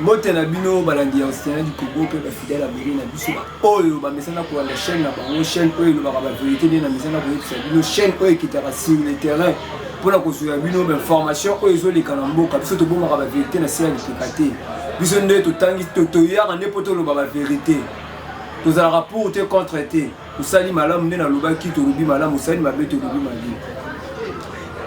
Mbote na bino balandi ya Océan du Congo pe ba fidèle à Bénin na biso ba oyo ba mesana ko la chaîne na bango chaîne oyo ba ba vérité na mesana ko yebisa bino chaîne oyo qui tera sur le terrain pour la construire bino ba information oyo zo le kalamboka biso to bomba ba vérité na sia likate biso nde to tangi to ya ne poto lo ba vérité to za rapport te contre te usali malamu nde na lobaki to lobi malamu usali mabe to lobi mabe.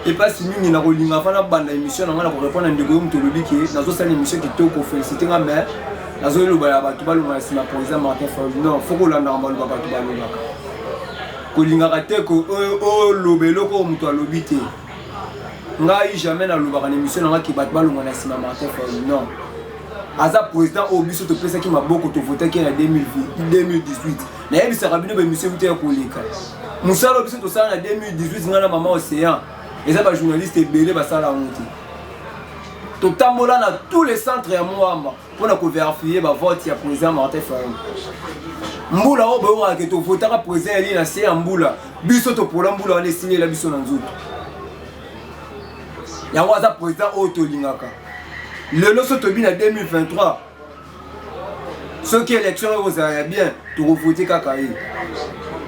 Et pas si nous n'avons pas la bande émission, on va répondre à un dégoût de l'obéki. Nous avons une émission qui est au félicité ma mère. Nous avons le batuba le maïsima pour les Martin Fall. Non, faut qu'on l'en envoie le batuba le bac. Que l'ingaraté que oh l'obélo comme toi l'obité. N'a jamais dans le bar en émission on va qui batuba le maïsima Martin Fall. Non. Asa président au biso to pesa qui m'a beaucoup to voté qui en 2018. Na yebi sarabino be monsieur voté ko leka. Musalo biso to ça en 2018 ngana maman Océan. Et ça, les journalistes belé ça la honte. Tout tambola dans tous les centres à moi pour vérifier le vote à président Martin Fayulu. Mboula o bewa que to voter à président eli na c'est mboula. Biso to pour mboula on est signé la biso na nzoto. Ya waza président o to lingaka. Le loso to bi na 2023. Ceux qui élection vous avez bien to voter kakaye.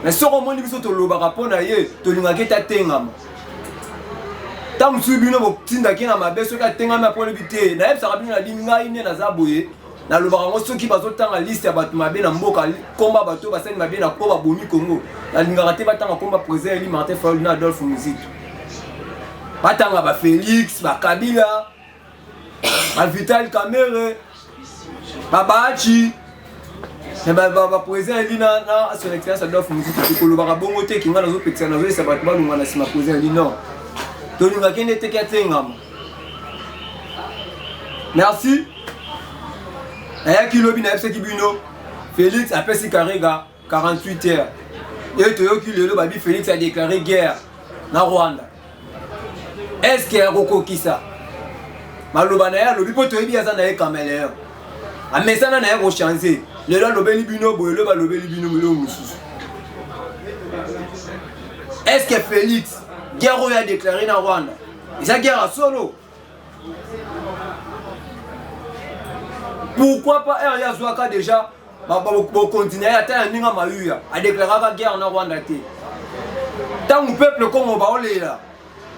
Mais ce moment biso to lobaka pona ye to lingaka ta tengama. Tant que tu as dit que mabe soki atengama pour le bité na yebisa kabina na binga ine na zaboye na lobaka soki bazotanga liste ya bato mabe na mboka komba bato basani mabe na ko babomi Congo na lingaka te batanga komba président Eli Martin Fayulu na Adolphe Muzito batanga ba Félix ba Kabila ba Vital Kamerhe ba Bachi ba président Eli na son excellence Adolphe Muzito ko lobaka bongo te kinga nazo pekisa nazo esa bato balunga na sima président Eli non. Merci. Félix a fait Karega 48 heures. Et Félix a déclaré guerre dans Rwanda. Est-ce qu'il y a un roko qui ça? Malobanaya, le bipo toyebi azana kamele. A mesana na yako changer. Le lobeli bino boye le lobeli bino melo mususu. Est-ce que Félix guerre a déclaré dans Rwanda? Et ça guerre à solo. Pourquoi pas Eria Zouaka déjà au continent a déclaré la guerre en Rwanda? Tant que le peuple comme on va là,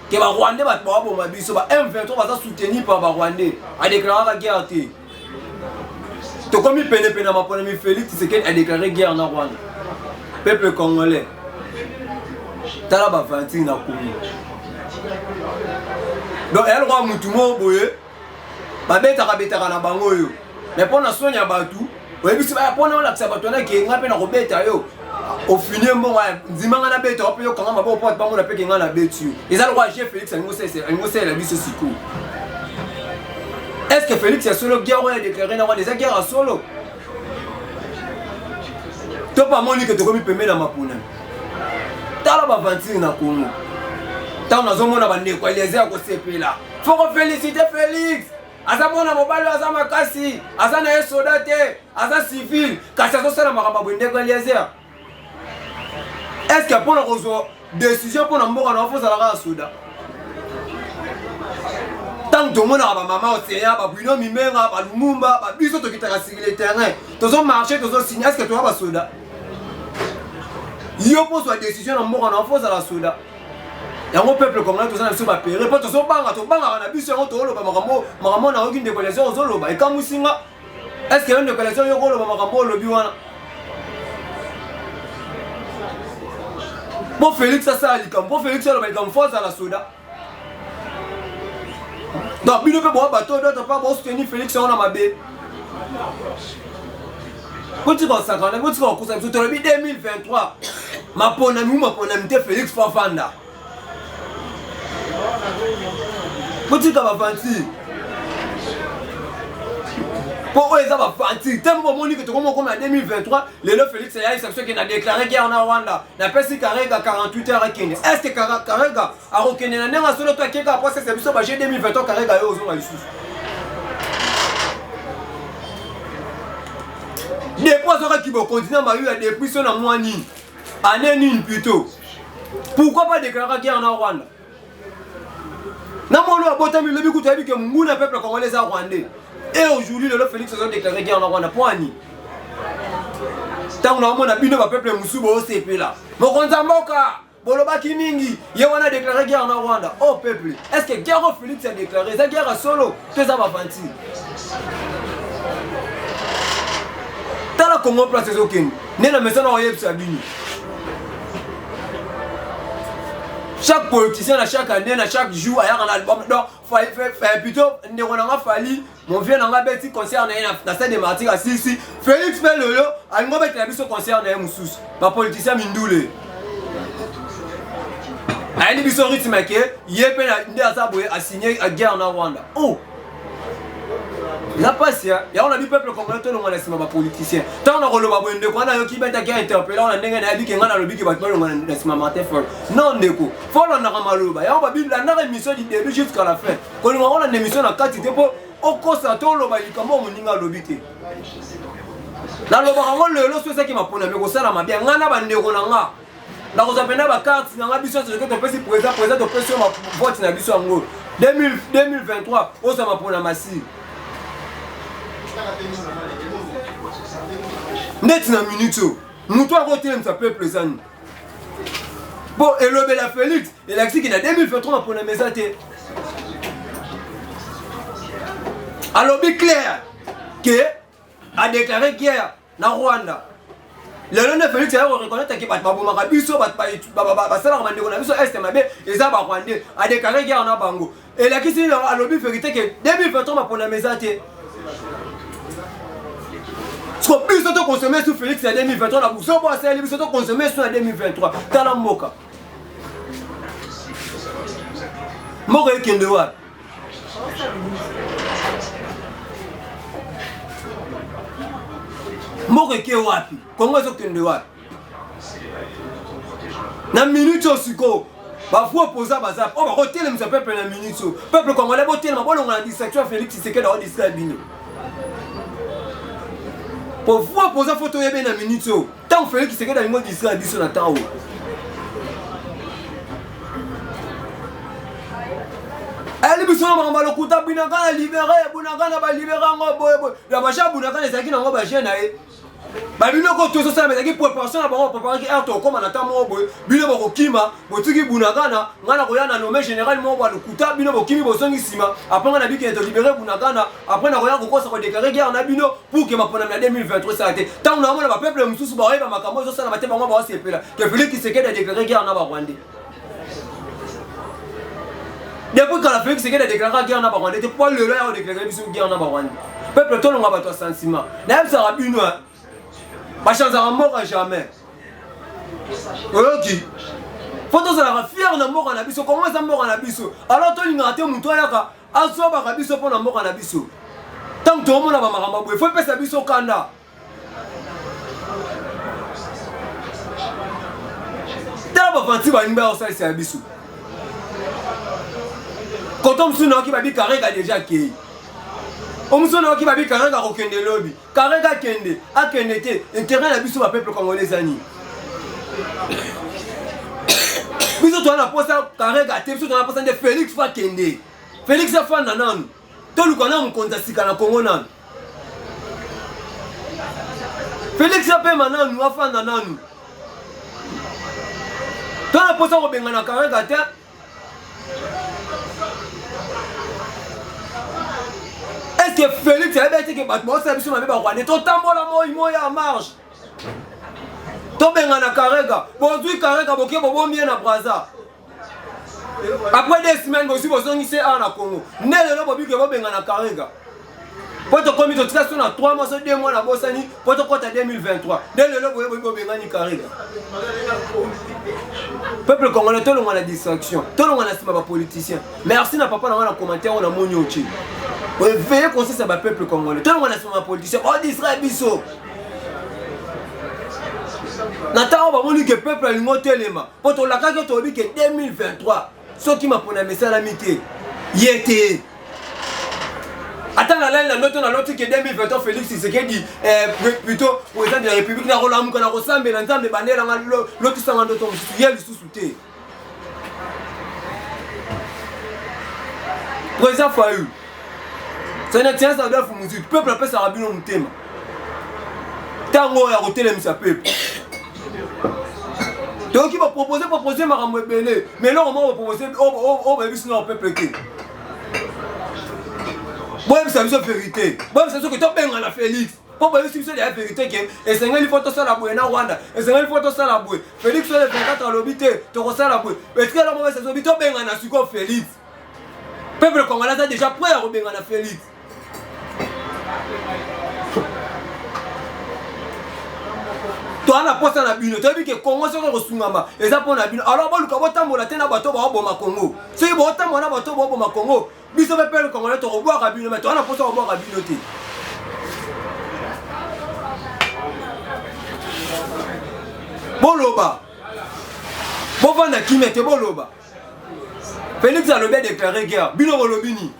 que les Rwandais vont M23 va soutenir par les Rwandais a déclaré la guerre. Tu comme il peine à ma première Félix, c'est qu'elle a déclaré guerre en Rwanda. Peuple congolais. Talaba Fantine na Congo. Donc elle roi mutumo boye. Ba beta na bango yo. Mais pour na sonya batu, oyebi si ba pona la ksa batu na ke ngape na robeta yo. Au finir bon ndimanga na beta ope yo kanga mabo porte bango na peke ngana betu. Eza le roi Jean Félix angosé la biso siku. Est-ce que Félix a solo guerre a déclaré na des guerre à solo? To pas moni que to komi pembe na mapuna. Tala ba vantine na Congo. Tant nazomona bande ko Eliezer ko sepela. Faut féliciter Félix. Asa mona mobali asa makasi, asa na soldate, asa civil, kasi aso sala makamba bende ko Eliezer. Est-ce que pour la décision pour na mboka na faut sala ka soda? Tant que mona ba mama Océan ba Bruno Mimenga ba Lumumba ba biso to kitaka sur le terrain. Tozo marcher tozo signer est-ce que tu as ba soda? Yo pose la décision en mort en enfance à la soda. Et mon peuple comme là, tout ça, ne va pas payer. Pas tout ça, banga, na biso on tolo, maman na aucune décollation aux oloba. Et quand Moussinga, est-ce qu'il y a une décollation yo rolo maman lobi wana? Bon Félix ça ali comme bon Félix ça comme force à la soda. Donc bino pe bo bateau d'autre pas bon soutenir Félix on a mabé. Quand tu vas s'accorder, quand tu vas courir, tu te le dis 2023. Ma ponami Félix Fafanda. Quand tu vas fanti. Pourquoi ils va fanti? Tellement bon que tu commences comme en 2023, le Félix a qui a déclaré guerre en Rwanda. La personne Karega 48 heures à Kenya. Est-ce que Karega a reconnu la nègre sur le toit qui a passé cette émission? J'ai 2023 Karega est aux hommes à l'issue. Des poissons qui vont continuer à eu des prisons en moins ni. Année ni plutôt. Pourquoi pas déclarer guerre en Rwanda? Namolo abotami lobi kutabi que munguna peuple congolais a rwandais. Et aujourd'hui le Félix a déclaré guerre en Rwanda poani. Tant on a bino ba peuple musubo au CP là. Mokonza mboka boloba kimingi ye wana déclaré guerre en Rwanda. Oh peuple, est-ce que guerre Félix a déclaré sa guerre à solo que ça va fanti? Dans la Congo place des aucun. Nena mesana oyeb sabini. Chaque politicien, à chaque année, à chaque jour, il y a un album. Donc, plutôt, on a fallu, mon vieux n'a pas bêti concert dans cette démartique à Sissi. Félix fait le lot, il m'a bêti la concert dans Moussous. Ma politicien Mindoule. Il y a un rythme qui a signé la guerre en Rwanda. Oh! La passe, il y a un peuple congolais qui a laissé ma politicien. Tant on a relevé un peu, on a qui a interpellé, on a dit qu'il y a un lobby qui va laisser ma matin folle. Non, Neko. Faut qu'on a maloba. Il y a une émission du début jusqu'à la fin. Quand on a une émission dans 4 pour au constat, on a dit comment on a lobby. La loba, on le lot, c'est ça qui m'a posé. Mais ça, on a bien. On a bandé, on a. La rosa pena ba carte, on a besoin de ce que tu peux si présent, de pression, ma vote, on a besoin en gros. 2023, on s'en va pour la massive. Net na minute, nous toi voter ça peut présent. Bon, et le bel Félix, et l'axi qui a 2023 pour la maison. Alors, bien clair, que a déclaré guerre dans Rwanda. Le nom de Félix a reconnu que Batmaboma Biso, Batsalar Mandegona Biso, Est Mabé, et Zaba Rwandais a déclaré guerre en Bango. Et la question a lobby vérité que 2023 pour la maison. Ce qu'on plus de consommer sur Félix en 2023, la boussole pour assez plus de consommer sur 2023. Tala Moka. Moka est Kendewa. Moka est Wapi. Comment est-ce que Kendewa? Na minute au suko. Parfois posa bazap. On va retirer le peuple na minute. Peuple congolais voter ma bonne on a distraction Félix c'est que dans distraire bino. Pour voir poser photo et bien une minute. Tant Félix qui se quede dans le mode d'Israël, il y a temps. Elle est sur le Malokuta, Bunagana libéré, Bunagana va libérer en boy. La Bacha Bunagana est qui en va gêner. Babino ko to so sa mais qui préparation na bango préparer qui ato comme na tamo boy. Bino ko kima, botuki Bunagana, ngana ko yana nommé général mo ba lokuta, bino ko kimi bosongi sima. Après on a dit qu'il est libéré Bunagana, après na ko yana ko ko déclarer guerre na bino pour que ma pona na 2023 ça a été. Tant on a mona ba peuple mususu ba reba makambo so sa na bate bango ba CP là. Que Félix qui se quede déclarer guerre na ba Rwandais. Depuis quand la Félix se quede déclarer guerre na ba Rwandais, pour le là on déclarer biso guerre na ba Rwandais. Peuple tout le monde va toi sentiment. Même ça rabino pas chance à mort à jamais. Ok. Faut que ça fier de mort en abysso. Comment ça mort en abysso? Alors toi il ngate muto yaka. Aso ba abysso pour la mort en abysso. Tant que tout le monde va maramba boy. Faut pas ça abysso kanda. D'abord fanti ba nimba au c'est abysso. Quand on se qui va dire carré déjà qui. On se dit qu'il va bien carré à Rokende lobby. Carré à Kende, à Kende, intérêt à biso peuple congolais ani. Biso toi na posa carré à te, biso toi na posa de Félix fa Kende. Félix a fa nanan. To lu kana mkonza sika na Congo nan. Félix a pe manan nous a fa nanan. To na posa ko benga na carré à te. Est-ce que Félix a dit que Batman s'est mis sur ma bébé Rwanda? Ton tambour la moi il marche. Ton benga na Karega. Aujourd'hui Karega boké bobo bien na Braza. Après des semaines aussi boson ici à na Congo. Ne le bobi que benga na Karega. Pour te commis de situation à 3 mois, 2 mois la Bossani, pour te compte à 2023. Dès le bobi benga ni Karega. Peuple congolais, tout le monde a la distraction. Tout le monde a ma politicien. Merci na papa dans le commentaire on a mon youtube. Veillez qu'on sait ça va peuple congolais. Tout le monde a ma politicien. Oh d'Israël biso. Natao va moni que peuple a l'imoté les mains. Pour ton laka que tu as dit que 2023. Ceux qui m'a pour la message à l'amitié. Yété. Attends la note on a l'autre que 2023 Félix c'est ce qu'il dit plutôt président de la République na rola mukana ressemble l'ensemble de bandera l'autre sans en d'autres yel sous-souté. président Fayou. C'est une excellence à Adolphe Moussou. Peuple appelle ça Rabino Moutema. Tango ya roté les misa peuple. Donc il va proposer Maramou Ebele. Mais là on va proposer au peuple qui. Bon, c'est la vérité. Bon, c'est ce que tu as bien à Félix. Pour voir si c'est la vérité que et c'est il faut tout ça la bouée na Rwanda. Et c'est il faut tout ça la bouée. Félix sur les 24 à l'obité, tu ressens la bouée. Mais est-ce que la mauvaise obité bien à suko Félix. Peuple congolais est déjà prêt à rebenga na Félix. Toi na posa na bino, tu as vu que Congo c'est resungama. Et ça pour na bino. Alors bon le tambola tena bato ba boma Congo. C'est bon tambola bato ba boma Congo. Biso peuple congolais to reboire à bino mais toi na posa reboire à bino te. Boloba. Bovana kimete boloba. Félix a le bien déclaré guerre. Bino Rolobini.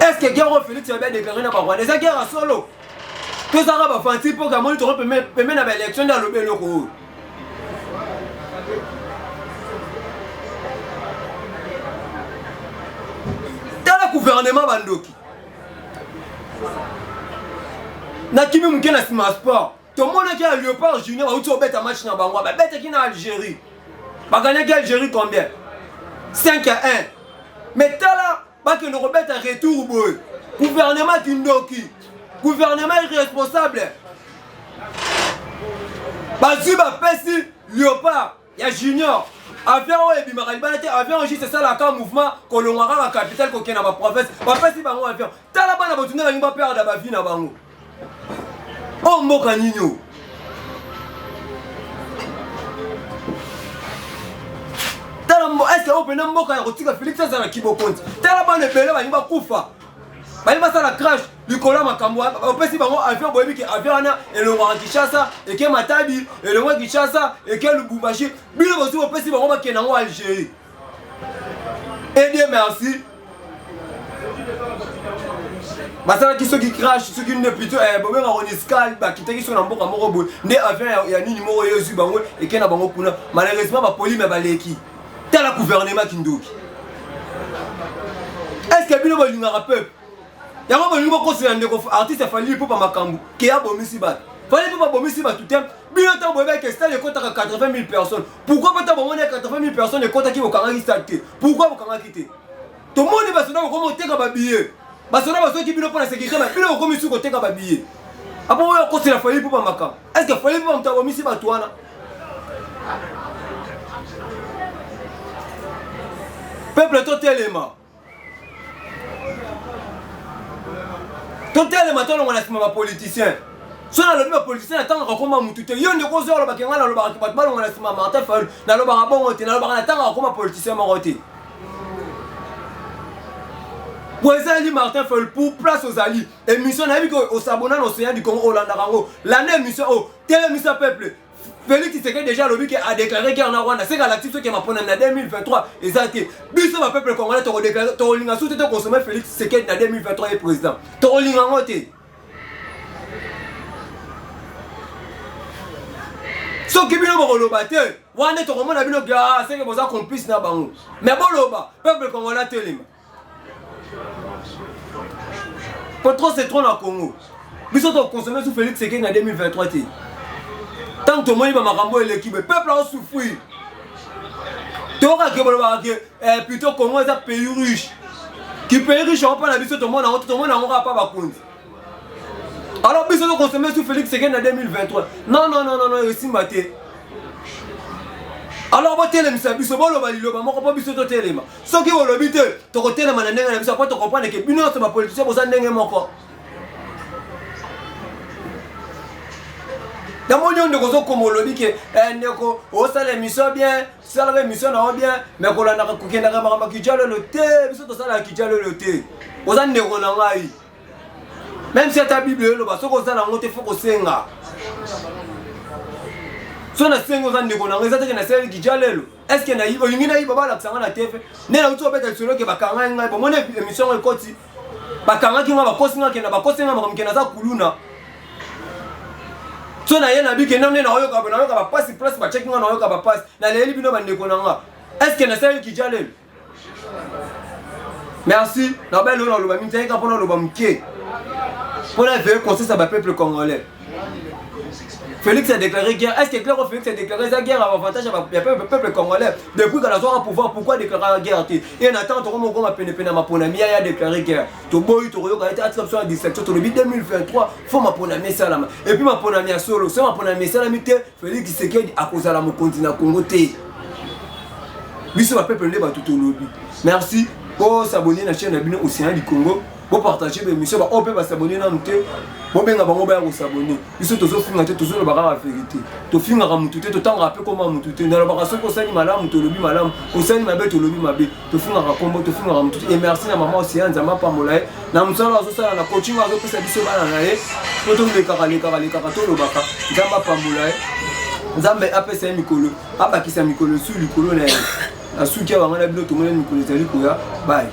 Est-ce que guerre Félix a bien déclaré na ba Rwanda? C'est guerre à solo. Que ça va faire pour que moi tu peux mettre dans l'élection dans le Beloko. Dans le gouvernement Bandoki. Na kimi mukena sima sport. Tout le monde qui a Léopard Junior a eu un bête à match dans Bangwa. Bête qui est en Algérie. Bah gagné Algérie combien? 5-1. Mais t'as là, bah que nous rebête un retour boy. Gouvernement Kindoki. Gouvernement irresponsable. Bah si bah Pessi Léopard, il y a Junior. Avion et Bimaralbanate, avion c'est ça la mouvement qu'on l'aura la capitale qu'on a ma province. Bah Pessi bah on avion. T'as là bas na botuné la nimba perdre la vie na bango. Oh mboka nino. Est-ce qu'on peut mboka ya rotika Félix ça na kibokonti. Tala bana bele ba nimba kufa. Ba nimba ça la crash likola makambo. Opesi bango avion boyebi ke avion na elongo ya Kinshasa et ke Matadi elongo ya Kinshasa et ke Lubumbashi. Bino bosi opesi bango ba kenango Algérie. Et Dieu merci. Basala qui ceux qui crachent, ceux qui ne plutôt bobé maroniscal ba qui sont na mboka moko boy ndé avion ya nini moko yezu bango et ke na bango kuna malheureusement ba poli me baleki tel le gouvernement Kindoki. Est-ce que bino bolinga peuple ya ngo bolinga ko se ndeko artiste fali pour pa makambu ki ya bomisi ba fali pour pa bomisi ba tout temps bino ta bobe que stade ko ta 80 000 personnes pourquoi pas ta bomone 80 000 personnes ko ta ki bokanga ki stade pourquoi bokanga kité tout le monde va se donner comment te ka ba billet. Basona baso qui bino pour la sécurité mais bino comme sur côté ka ba billet. Après on ko c'est la folie pour pas maka. Est-ce que folie pour mta bomisi ba toana? Peuple totalement. Totalement toi on a sima politicien. So na le politicien attend rakoma mutute. Yo ne ko zo lo bakenga na lo ba ki ba lo na sima Martin Fayulu. Na lo ba bon te na lo ba na tanga rakoma politicien maroté. Pour les Martin Fayulu pour place aux alliés. Émission n'a vu qu'au Sabona, l'océan du Congo, Hollande, l'année émission, oh, telle émission peuple. Félix Tshisekedi déjà le qui a déclaré qu'il y en a Rwanda. C'est l'actif qui m'a pris en 2023. Exact. Biso ma peuple congolais, tu as déclaré, tu as déclaré, tu as consommé Félix Tshisekedi en 2023 et président. Tu as déclaré. Ce qui est bien le battu, Rwanda, tu as remonté à Bino, c'est que vous avez complice na bango. Mais bon, le peuple congolais, tu es pour trop c'est trop dans le Congo. Nous sommes consommés sous Félix Tshisekedi en 2023. Tant que tout le monde est l'équipe, le peuple a souffert. Tu auras plutôt Congo est un pays riche. Qui pays riche, on parle de tout le monde n'aura pas de compte. Alors, nous sommes consommés sous Félix Tshisekedi en 2023. Non, ici, maté. Alors, on va télé, mais biso bolo balilo, ba moko pa biso to télé ma. Soki wo lobité, to ko télé ma ndenge na biso pa to comprendre que bino to ba politicien boza ndenge moko. Na monyo ndeko zo komo lobi ke ndeko o sala émission bien, sala émission na bien, mais ko landa ko kenda ka makamba kijalo le té, biso to sala kijalo le té. Boza ndeko na ngai. Même si ta Bible lo ba soko sala ngote foko senga. So na sengo za ndeko na ngeza teke na seli kijalelo. Est-ce que na yibo yingina yibo ba la tsanga na tefe. Ne na uto beta solo ke bakanga ngai bo mone émission ekoti. Bakanga ki nga ba kosinga ke na ba kosinga ma mkena za kuluna. So na yena bi ke na oyo ka ba pass place ba check nga na oyo ka ba pass. Na leli bino ba ndeko na nga. Est-ce que na seli kijalelo. Merci. Na belle on loba minta ka pona loba mké. Pour la veille conseil ça va peuple congolais. Félix a déclaré guerre. Est-ce que clair Félix a déclaré sa guerre à avantage à peuple congolais? Depuis qu'il a son pouvoir, pourquoi déclarer la guerre? Et en attendant, on a peine à ma ponami a déclaré guerre. To boy to yo a été attrapé à 17 to le 2023, faut ma ponami salama. Et puis ma ponami a solo, c'est ma ponami salama Félix Tshisekedi à cause de la continent Congo té. Biso va peuple ba tout lobby. Merci pour s'abonner à la chaîne Abino Océan du Congo. Pour partager mes missions, on peut s'abonner dans le thé. Bon, ben, on va s'abonner. Ils sont tous au fond, tous le barrage à vérité. Tu finis à ramouter, tu t'en rappelles comment ramouter. Dans la barrage, on s'est dit madame, tu lobby madame, on s'est dit ma belle, tu lobby ma belle. Tu finis à combo, tu finis à ramouter. Et merci à maman aussi, à Zama Pamolaï. Dans le salon, on a coaching, on a fait sa vie sur la naïe. Pour tout le carré, tout le baka. Zama Pamolaï. Zama appelle ça Mikolo. Ah, bah, qui c'est Mikolo, sous Mikolo, la soukia, on a bien tout le monde, Mikolo, bye.